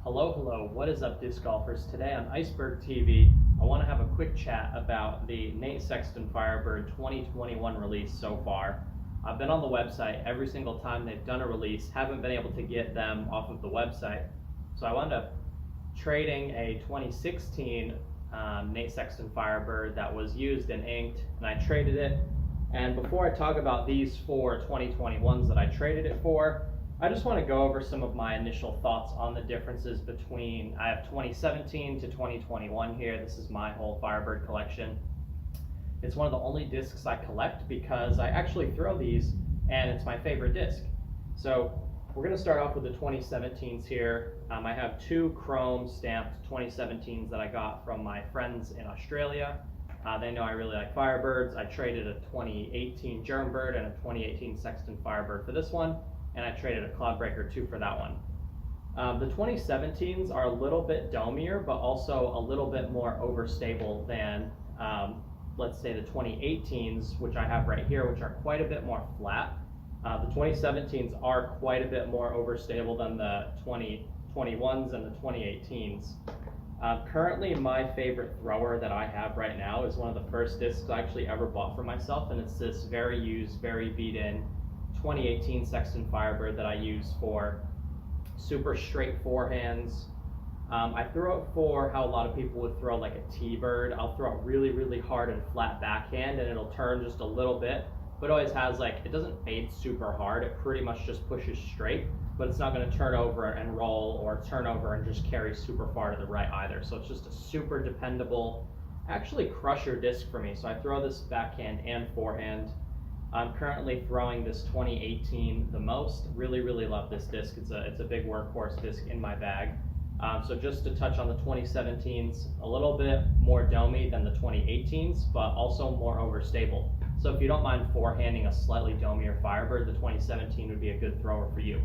Hello, what is up, disc golfers? Today on Iceberg TV, I want to have a quick chat about the Sexton Firebird 2021 release so far. I've been on the website every single time they've done a release, haven't been able to get them off of the website. So I wound up trading a 2016 Sexton Firebird that was used and inked, and I traded it. And before I talk about these four 2021s that I traded it for, I just want to go over some of my initial thoughts on the differences between, I have 2017 to 2021 here. This is my whole Firebird collection. It's one of the only discs I collect because I actually throw these and it's my favorite disc. So we're going to start off with the 2017s here. I have two chrome stamped 2017s that I got from my friends in Australia. They know I really like Firebirds. I traded a 2018 Germbird and a 2018 Sexton Firebird for this one, and I traded a Cloudbreaker 2 for that one. The 2017s are a little bit domier, but also a little bit more overstable than, let's say, the 2018s, which I have right here, which are quite a bit more flat. The 2017s are quite a bit more overstable than the 2021s and the 2018s. Currently, my favorite thrower that I have right now is one of the first discs I actually ever bought for myself, and it's this very used, very beat-in 2018 Sexton Firebird that I use for super straight forehands. I throw it for how a lot of people would throw like a T-bird. I'll throw it really, really hard and flat backhand, and it'll turn just a little bit, but it always has like, it doesn't fade super hard. It pretty much just pushes straight, but it's not going to turn over and roll or turn over and just carry super far to the right either. So it's just a super dependable, actually crusher disc for me. So I throw this backhand and forehand. I'm currently throwing this 2018 the most. Really, really love this disc. It's a big workhorse disc in my bag. So just to touch on the 2017s, a little bit more domey than the 2018s, but also more overstable. So if you don't mind forehanding a slightly domier Firebird, the 2017 would be a good thrower for you.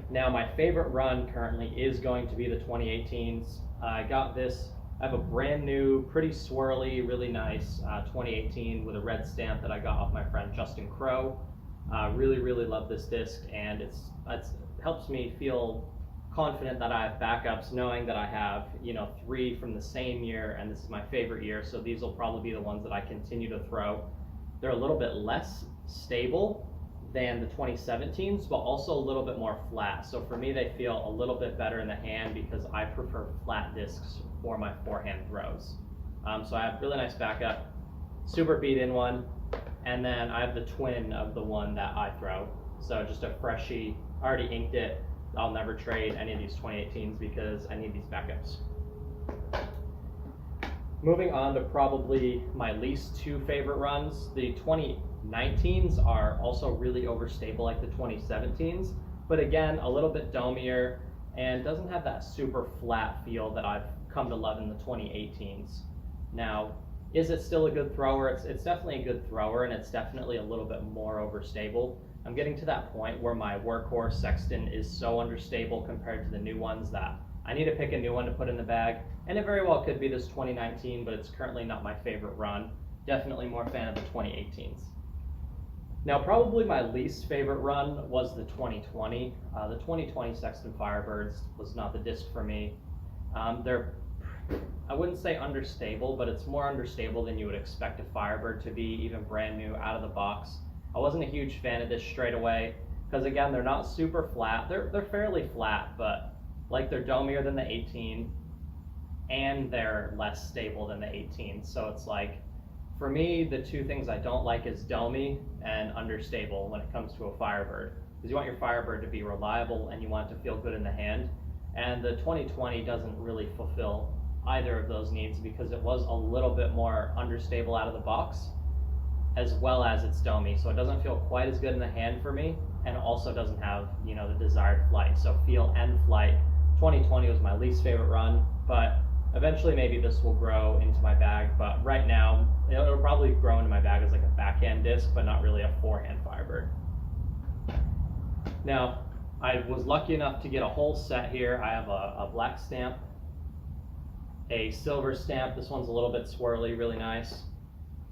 Now my favorite run currently is going to be the 2018s. I got this, I have a brand new, pretty swirly, really nice 2018 with a red stamp that I got off my friend Justin Crow. Really, really love this disc, and it helps me feel confident that I have backups, knowing that I have, three from the same year, and this is my favorite year, so these will probably be the ones that I continue to throw. They're a little bit less stable than the 2017s, but also a little bit more flat. So for me, they feel a little bit better in the hand because I prefer flat discs for my forehand throws. So I have really nice backup, super beat-in one, and then I have the twin of the one that I throw. So just a freshie, already inked it. I'll never trade any of these 2018s because I need these backups. Moving on to probably my least two favorite runs, the 2019s are also really overstable like the 2017s, but again, a little bit domier and doesn't have that super flat feel that I've come to love in the 2018s. Now, is it still a good thrower? It's definitely a good thrower, and it's definitely a little bit more overstable. I'm getting to that point where my workhorse Sexton is so understable compared to the new ones that I need to pick a new one to put in the bag, and it very well could be this 2019, but it's currently not my favorite run. Definitely more fan of the 2018s. Now, probably my least favorite run was the 2020. The 2020 Sexton Firebirds was not the disc for me. They're, I wouldn't say understable, but it's more understable than you would expect a Firebird to be, even brand new out of the box. I wasn't a huge fan of this straight away because, again, they're not super flat. They're fairly flat, but like they're domier than the 18 and they're less stable than the 18. So it's like, for me, the two things I don't like is domy and understable when it comes to a Firebird, because you want your Firebird to be reliable and you want it to feel good in the hand. And the 2020 doesn't really fulfill either of those needs because it was a little bit more understable out of the box, as well as it's domy, so it doesn't feel quite as good in the hand for me, and also doesn't have, the desired flight. So feel and flight. 2020 was my least favorite run, but eventually maybe this will grow into my bag. But right now, it'll probably grow into my bag as like a backhand disc, but not really a forehand Firebird. Now, I was lucky enough to get a whole set here. I have a black stamp, a silver stamp. This one's a little bit swirly, really nice.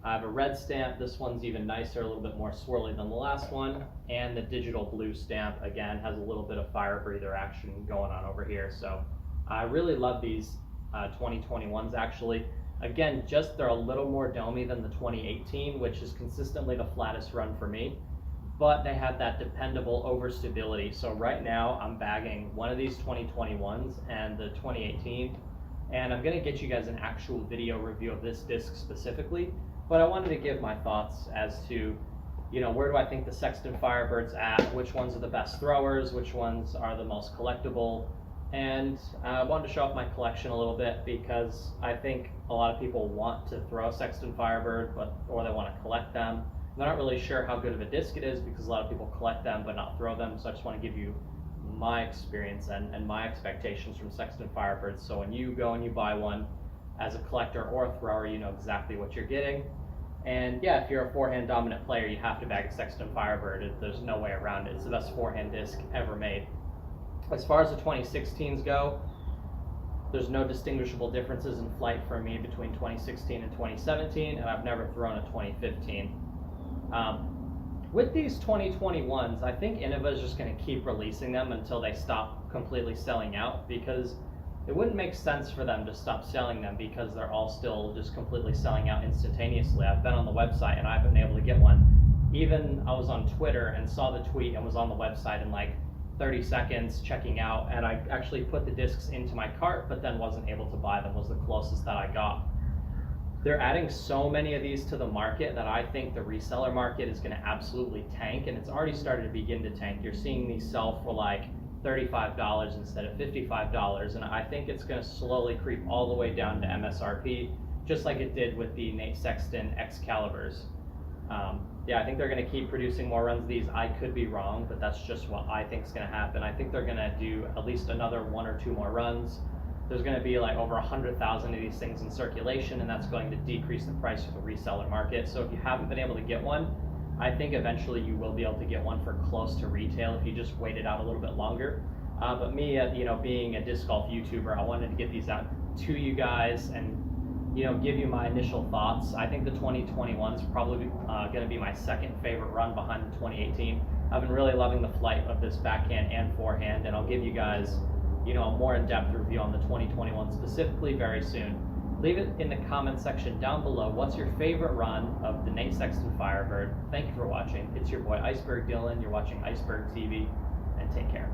I have a red stamp. This one's even nicer, a little bit more swirly than the last one. And the digital blue stamp, again, has a little bit of fire breather action going on over here. So I really love these 2021s actually. Again, just they're a little more domey than the 2018, which is consistently the flattest run for me. But they have that dependable overstability. So right now I'm bagging one of these 2021s and the 2018, and I'm gonna get you guys an actual video review of this disc specifically, but I wanted to give my thoughts as to, you know, where do I think the Sexton Firebird's at, which ones are the best throwers, which ones are the most collectible, and I wanted to show off my collection a little bit because I think a lot of people want to throw Sexton Firebird, or they want to collect them. They're not really sure how good of a disc it is because a lot of people collect them but not throw them, so I just want to give you my experience and my expectations from Sexton Firebirds. So when you go and you buy one as a collector or a thrower, you know exactly what you're getting. And yeah, if you're a forehand dominant player, you have to bag a Sexton Firebird. There's no way around it. It's the best forehand disc ever made. As far as the 2016s go, there's no distinguishable differences in flight for me between 2016 and 2017, and I've never thrown a 2015. With these 2021s, I think Innova is just going to keep releasing them until they stop completely selling out, because it wouldn't make sense for them to stop selling them because they're all still just completely selling out instantaneously. I've been on the website and I've been able to get one. Even I was on Twitter and saw the tweet and was on the website in like 30 seconds checking out, and I actually put the discs into my cart but then wasn't able to buy them, was the closest that I got. They're adding so many of these to the market that I think the reseller market is going to absolutely tank, and it's already started to begin to tank. You're seeing these sell for like $35 instead of $55, and I think it's going to slowly creep all the way down to MSRP, just like it did with the Nate Sexton Excaliburs. Yeah, I think they're going to keep producing more runs of these. I could be wrong, but that's just what I think is going to happen. I think they're going to do at least another 1 or 2 more runs. There's going to be like over 100,000 of these things in circulation, and that's going to decrease the price of the reseller market. So if you haven't been able to get one, I think eventually you will be able to get one for close to retail if you just wait it out a little bit longer. But me, being a disc golf YouTuber, I wanted to get these out to you guys and give you my initial thoughts. I think the 2021 is probably going to be my second favorite run behind the 2018. I've been really loving the flight of this backhand and forehand, and I'll give you guys a more in-depth review on the 2021 specifically very soon. Leave it in the comment section down below. What's your favorite run of the Nate Sexton Firebird? Thank you for watching. It's your boy Iceberg Dylan. You're watching Iceberg TV, and take care.